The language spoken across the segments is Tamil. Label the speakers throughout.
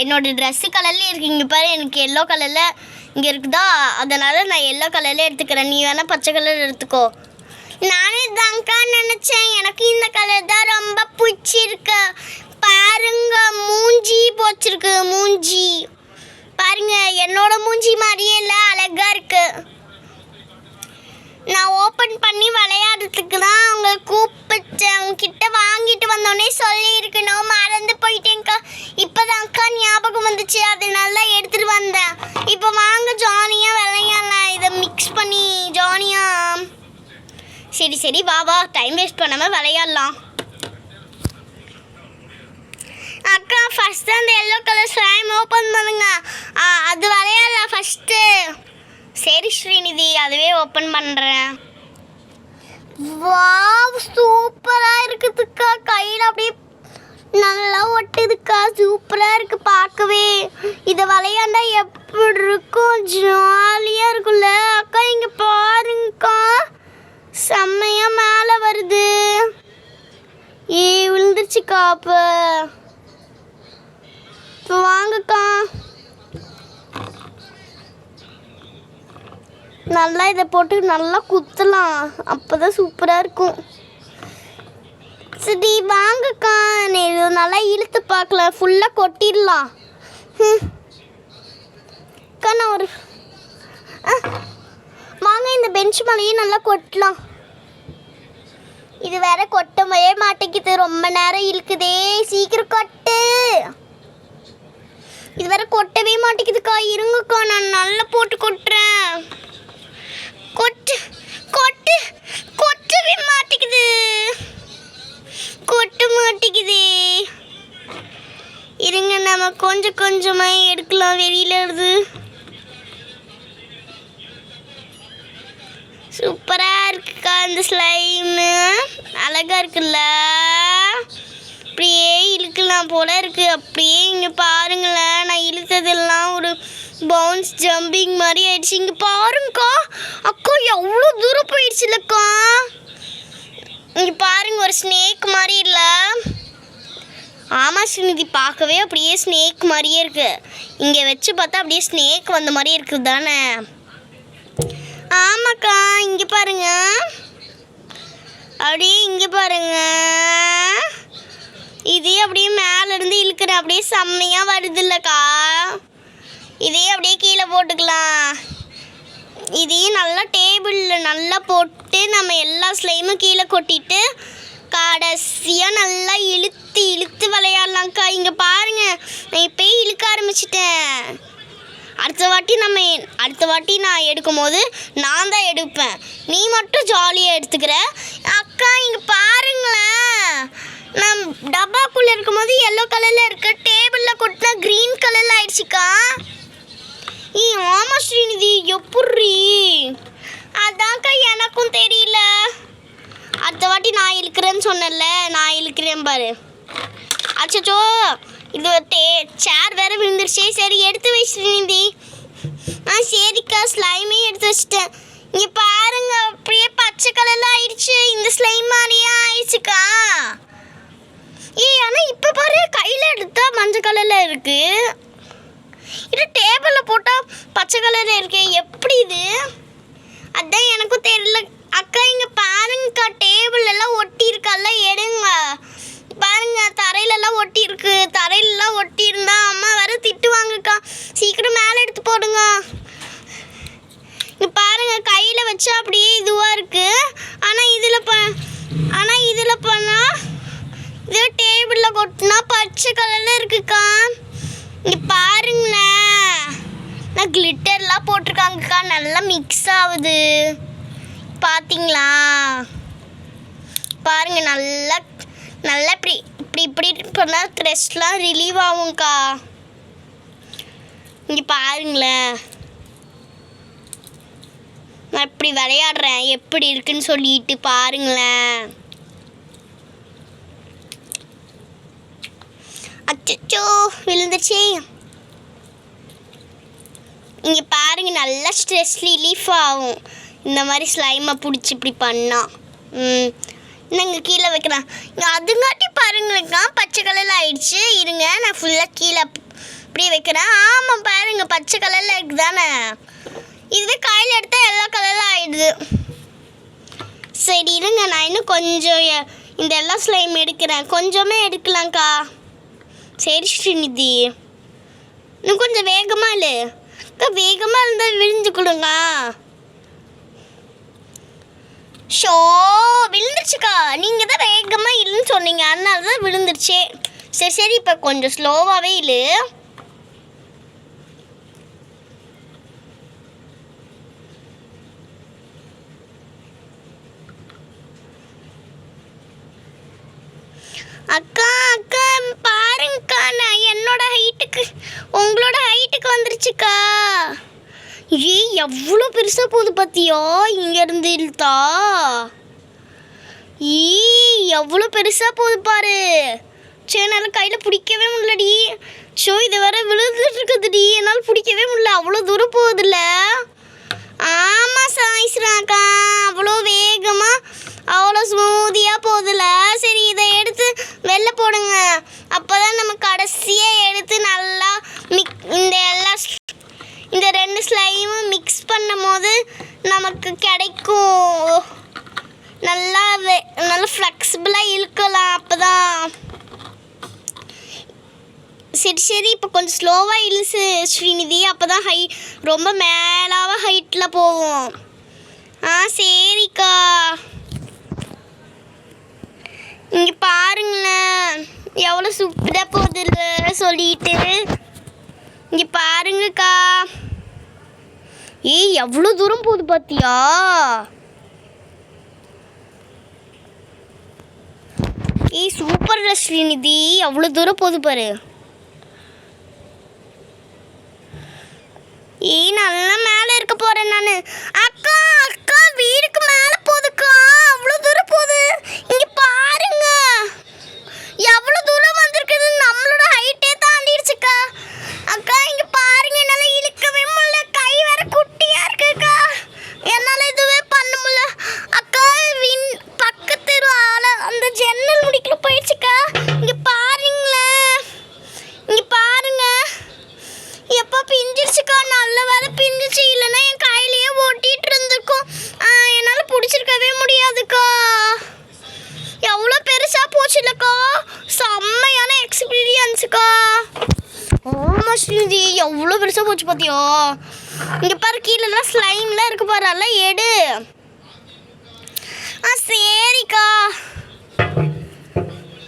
Speaker 1: என்னோடய ட்ரெஸ்ஸு கலர்லேயே இருக்குது. இங்கே பாரு, எனக்கு எல்லோ கலரில் இங்கே இருக்குதா, அதனால் நான் எல்லோ கலர்லேயே எடுத்துக்கிறேன். நீ வேணால் பச்சை கலர் எடுத்துக்கோ. நானே தான்க்கா நினச்சேன், எனக்கு இந்த கலர் தான் ரொம்ப பிடிச்சிருக்கு. பாருங்க, மூஞ்சி போச்சிருக்கு. மூஞ்சி பாருங்க, என்னோட மூஞ்சி மாதிரியே இல்லை, அழகாக இருக்குது. நான் ஓப்பன் பண்ணி விளையாடுறதுக்கு தான் அவங்க கூப்பிட்டேன். உங்ககிட்ட வாங்கிட்டு வந்தோடனே சொல்லியிருக்கணும், மறந்து போயிட்டேங்க்கா. இப்போதான்க்கா ஞாபகம் வந்துச்சு, அதனால எடுத்துகிட்டு வந்தேன். இப்போ வாங்க ஜாலியாக விளையாடலாம், இதை மிக்ஸ் பண்ணி ஜாலியாக. சரி வா வா, டைம் வேஸ்ட் பண்ணாமல் விளையாடலாம். அக்கா ஃபஸ்ட்டு அந்த எல்லோ கலர் ஸ்லைம் ஓப்பன் பண்ணுங்க, அது விளையாடலாம் ஃபஸ்ட்டு. சரி ஸ்ரீநிதி, அதுவே ஓப்பன் பண்ணுறேன். வாவ், சூப்பராக இருக்குதுக்கா. கையில் அப்படியே நல்லா ஒட்டுதுக்கா, சூப்பராக இருக்குது பார்க்கவே. இதை விளையாண்டா எப்படி இருக்கும், ஜாலியாக இருக்குல்ல அக்கா. இங்கே பாருங்கக்கா, செம்மையாக மேலே வருது. விழுந்துருச்சுக்கா. இப்போ வாங்கக்கா, நல்லா இதை போட்டு நல்லா குத்தலாம், அப்போ தான் சூப்பராக இருக்கும். சரி வாங்கக்கா, நீ நல்லா இழுத்து பார்க்கல, ஃபுல்லாக கொட்டிடலாம். அக்கா நான் ஒரு வாங்க, இந்த பெஞ்ச் மேலேயும் நல்லா கொட்டலாம். இது வேற கொட்டவே மாட்டேங்குது, ரொம்ப நேரம் இழுக்குதே. சீக்கிரம் கொட்டு. இது வேற கொட்டவே மாட்டேங்குதுக்கா. இருங்கக்கா, நான் நல்லா போட்டு கொட்டுறேன். கொட்டவே மாட்டேங்குது, கொட்ட மாட்டேங்குது. இருங்க, நம்ம கொஞ்சம் கொஞ்சமாக எடுக்கலாம் வெளியில இருந்து. சூப்பராக இருக்குக்கா, இந்த ஸ்லைமு அழகாக இருக்குல்ல. அப்படியே இழுக்கலாம் போல இருக்குது. அப்படியே இங்கே பாருங்களேன், நான் இழுத்ததெல்லாம் ஒரு பவுன்ஸ் ஜம்பிங் மாதிரி ஆயிடுச்சு. இங்கே பாருங்கக்கா, அக்கா எவ்வளோ தூரம் போயிடுச்சுல்லக்கா. இங்கே பாருங்க, ஒரு ஸ்னேக் மாதிரி இல்லை. ஆமாம் ஸ்ரீநிதி, பார்க்கவே அப்படியே ஸ்னேக் மாதிரியே இருக்குது. இங்கே வச்சு பார்த்தா அப்படியே ஸ்னேக் வந்த மாதிரியே இருக்குது தானே. ஆமாக்கா, இங்கே பாருங்க, அப்படியே இங்கே பாருங்க. இதே அப்படியே மேலேருந்து இழுக்கிறேன், அப்படியே செம்மையாக வருது இல்லைக்கா. இதே அப்படியே கீழே போட்டுக்கலாம். இதையும் நல்லா டேபிளில் நல்லா போட்டு நம்ம எல்லா ஸ்லைமும் கீழே கொட்டிட்டு கடைசியாக நல்லா இழுத்து விளையாடலாம்க்கா. இங்கே பாருங்கள், நான் இப்போயே இழுக்க ஆரம்பிச்சிட்டேன். அடுத்த வாட்டி நான் எடுக்கும் போது நான் தான் எடுப்பேன், நீ மட்டும் ஜாலியாக எடுத்துக்கிற. அக்கா இங்கே பாருங்களேன், நான் டப்பாக்குள்ளே இருக்கும்போது எல்லோ கலரில் இருக்கு, டேபிளில் கொட்டினா க்ரீன் கலரில் ஆயிடுச்சுக்கா. ஆமாம் ஸ்ரீநிதி, எப்படி? அதான்க்கா எனக்கும் தெரியல. அடுத்த வாட்டி நான் இழுக்கிறேன்னு சொன்னேன்ல, நான் இழுக்கிறேன் பாரு. அச்சோ, இது சேர் வேறு விழுந்துருச்சு. சரி எடுத்து வை ஸ்ரீநிதி. சரிக்கா, ஸ்லைமே எடுத்து வச்சிட்டேன். இங்கே பாருங்க, அப்படியே பச்சை கலரில் ஆயிடுச்சு, இந்த ஸ்லைம் மாதிரியே ஆயிடுச்சுக்கா. ஆனால் இப்போ பாரு, கையில் எடுத்தால் மஞ்சள் கலரில் இருக்குது, இது டேபிளில் போட்டால் பச்சை கலரில் இருக்கு. எப்படி இது? அதான் எனக்கும் தெரியல. அக்கா இங்கே பாருங்கக்கா, டேபிள் எல்லாம் ஒட்டி இருக்கல்ல, எடுங்க பாருங்க. தரையிலெல்லாம் ஒட்டி இருக்கு, தரையிலெல்லாம் ஒட்டி இருந்தா அம்மா வேற திட்டுவாங்கக்கா. சீக்கிரம் மேலே எடுத்து போடுங்க. இங்கே பாருங்க, கையில் வச்சா அப்படியே இதுவாக இருக்கு. ஆனால் இதில் பண்ணால் இது டேபிளில் கொட்டினா பச்சை கலரில் இருக்குக்கா. இங்கே பாருங்களேன், நான் கிளிட்டர்லாம் போட்டிருக்காங்கக்கா, நல்லா மிக்ஸ் ஆகுது. பார்த்தீங்களா? பாருங்க, நல்லா இப்படி பண்ணால் ஸ்ட்ரெஸ்லாம் ரிலீவ் ஆகும்க்கா. இங்கே பாருங்களேன், நான் இப்படி விளையாடுறேன், எப்படி இருக்குன்னு சொல்லிட்டு பாருங்களேன். அச்சோ, விழுந்துச்சு. இங்கே பாருங்க, நல்லா ஸ்ட்ரெஸ் ரிலீஃப் ஆகும் இந்த மாதிரி ஸ்லைமை பிடிச்சி இப்படி பண்ணால். நாங்கள் கீழே வைக்கிறேன். இங்கே அதுங்காட்டி பாருங்களேக்கா, பச்சை கலரில் ஆயிடுச்சு. இருங்க, நான் ஃபுல்லாக கீழே இப்படியே வைக்கிறேன். ஆமாம் பாருங்க, பச்சை கலரில் இருக்குது தானே. இதுவே காயில் எடுத்தால் எல்லா கலரில் ஆயிடுது. சரி இருங்க, நான் இன்னும் கொஞ்சம் இந்த எல்லா ஸ்லைம் எடுக்கிறேன். கொஞ்சமே எடுக்கலாம்க்கா. சரி ஸ்ரீநிதி, இன்னும் கொஞ்சம் வேகமாக இல்லை அக்கா. வேகமாக இருந்தால் விழுந்து கொடுங்க. ஷோ விழுந்துருச்சுக்கா. நீங்கள் தான் வேகமாக இல்லைன்னு சொன்னீங்க, அதனால தான் விழுந்துருச்சே. சரி சரி, இப்போ கொஞ்சம் ஸ்லோவாகவே இல்லை. அக்கா அக்கா பாருங்கக்கா, நான் என்னோட ஹைட்டுக்கு உங்களோட ஹைட்டுக்கு வந்துருச்சுக்கா. எவ்வளோ பெருசாக போகுது பார்த்தியோ இங்கேருந்து இழுத்தா. எவ்வளோ பெருசாக போகுது பாரு. சரி, என்னால் கையில் பிடிக்கவே முடியலடி. ஸோ இது வேற விழுந்துட்டு இருக்குதுடி, என்னால் பிடிக்கவே முடியல. அவ்வளோ தூரம் போகுதுல்ல. ஆமாம் சாய்ஸ்ராக்கா, அவ்வளோ வேகமாக அவ்வளோ ஸ்மூதியாக போகுதுல்ல. சரி, இதை எடுத்து வெளில போடுங்க. அப்போ தான் நம்ம கடைசியாக எடுத்து நல்லா இந்த ரெண்டு ஸ்லைமும் மிக்ஸ் பண்ணும் போது நமக்கு கிடைக்கும். நல்லா ஃப்ளெக்சிபிளாக இழுக்கலாம். அப்போ தான் சரி சரி, இப்போ கொஞ்சம் ஸ்லோவாக இழுசு ஸ்ரீநிதி. அப்போ தான் ரொம்ப மேலாக ஹைட்டில் போவோம். சரிக்கா. இங்கே பாருங்களேன் எவ்வளோ சூப்பராக போகுது சொல்லிட்டு. இங்கே பாருங்கக்கா. எவ்வளோ தூரம் போகுது பார்த்தியா. சூப்பர் ஸ்ரீநிதி, அவ்வளோ தூரம் போகுது பாரு. நல்லா மேலே இருக்க போகிறேன் நான். அக்கா அக்கா, வீடுக்கு மேலே போகுதுக்கா. அவ்வளோ தூரம் போகுது. இங்கே பாருங்க எவ்வளோ தூரம் வந்திருக்குது. நம்மளோட ஹைட்டே தாண்டிடுச்சுக்கா. அக்கா இங்கே பாருங்க, என்னால் இழுக்கவே முடியல. கை வேற குட்டியாக இருக்குக்கா, என்னால் இதுவே பண்ண முடியல. அக்கா பக்கத்து அந்த ஜன்னல் முடிக்கல போயிடுச்சுக்கா. இங்கே பாருங்களேன், இங்கே பாருங்க எப்போ பிஞ்சிருச்சுக்கா. நல்ல வேலை பிஞ்சிச்சு, இல்லைன்னா என் கையிலேயே ஓட்டிகிட்டு இருந்திருக்கும். என்னால் பிடிச்சிருக்கவே முடியாதுக்கா. எவ்வளோ பெருசாக போச்சு இல்லைக்கா. செம்மையான எக்ஸ்பீரியன்ஸுக்கா. ஆமாம் ஸ்ரீநிதி, எவ்வளோ பெருசாக போச்சு பார்த்தியோ. இங்கே பாரு, கீழெல்லாம் ஸ்லைம்லாம் இருக்கு பாரு, எல்லாம் எடு. சரிக்கா.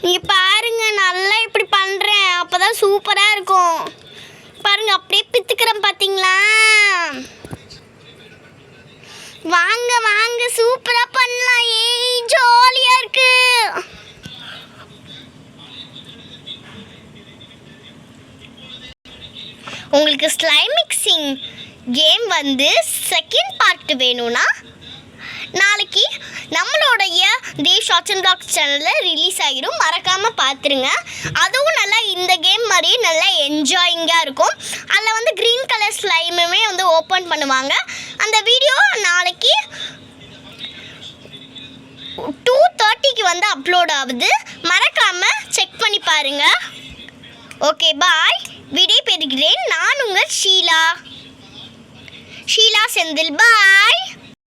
Speaker 1: இங்கே பாருங்க, நல்லா இப்படி பண்ணுறேன், அப்போ தான் சூப்பராக இருக்கும். பாருங்க, அப்படியே பித்துக்கிறேன் பார்த்தீங்களா. வாங்க வாங்க, சூப்பராக பண்ணலாம். ஜாலியாக இருக்கு. உங்களுக்கு slime mixing game second part வேணும்னா நாளைக்கு நம்மளுடைய தேவ் ஷார்ட்ஸ் அண்ட் பிளாக்ஸ் சேனலில் ரிலீஸ் ஆகிடும். மறக்காமல் பார்த்துருங்க. அதுவும் நல்லா இந்த கேம் மாதிரியே நல்லா என்ஜாயிங்காக இருக்கும். அதில் க்ரீன் கலர் ஸ்லைமுமே ஓப்பன் பண்ணுவாங்க. அந்த வீடியோ நாளைக்கு 2:30க்கு அப்லோட் ஆகுது. மறக்காமல் செக் பண்ணி பாருங்கள். ஓகே, பாய். விடை பெறுகிறேன். நான் உங்கள் ஷீலா செந்தில். பாய்.